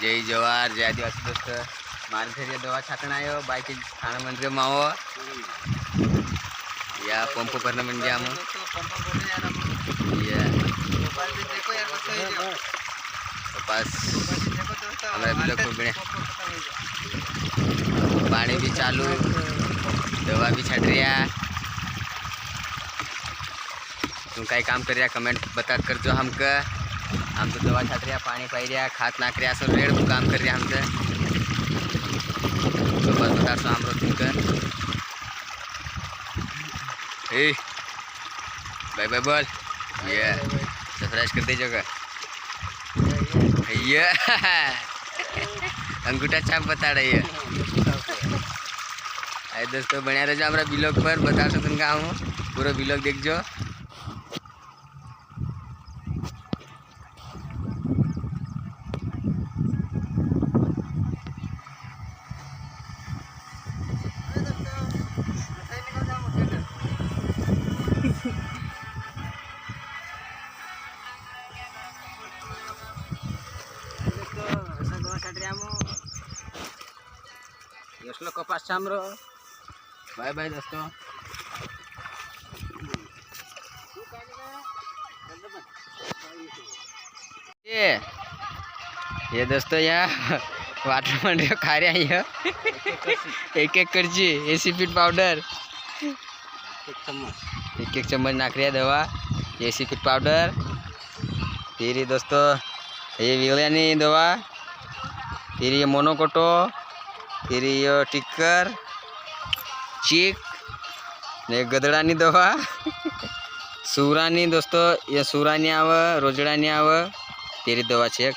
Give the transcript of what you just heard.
जय जवाहर जय आदिवासी दोस्त मार घरी दवा छाटण आयो बाईक खाना मंदिर मावो या पंप भरणं म्हणजे आम या कपास हमारा बिलो को बिना पानी भी चालू दवा भी छाट रिया तुम कई काम कर रिया कमेंट बता कर जो हमका हम तो दवा छाट रिया पानी पाई रिया खाद नाक रिया सब रेड काम कर रिया हमसे तो बस बता सो हम रोज तुमका ए बाय बाय बोल ये सब्सक्राइब कर दे जगह ये अंगूठा छाप बता रही है अरे दोस्तों बना रहे जो हमारा ब्लॉग पर बता सो तुम हूँ पूरा ब्लॉग देख जो यसलो कपास छाम्रो बाय बाय दोस्तों ये दोस्तों यहाँ वाटर मंडी खा रहे हैं एक एक करची एसीपीट पाउडर एक चम्मच नाख रहा दवा एसीपीट पाउडर फिर दोस्तों ये विलियानी दवा फिर ये मोनोकोटो फिर ये टिक्कर चीक ने गदड़ानी दवा सूरानी दोस्तों ये सूरानी आव रोजड़ानी आव तेरी दवा छे।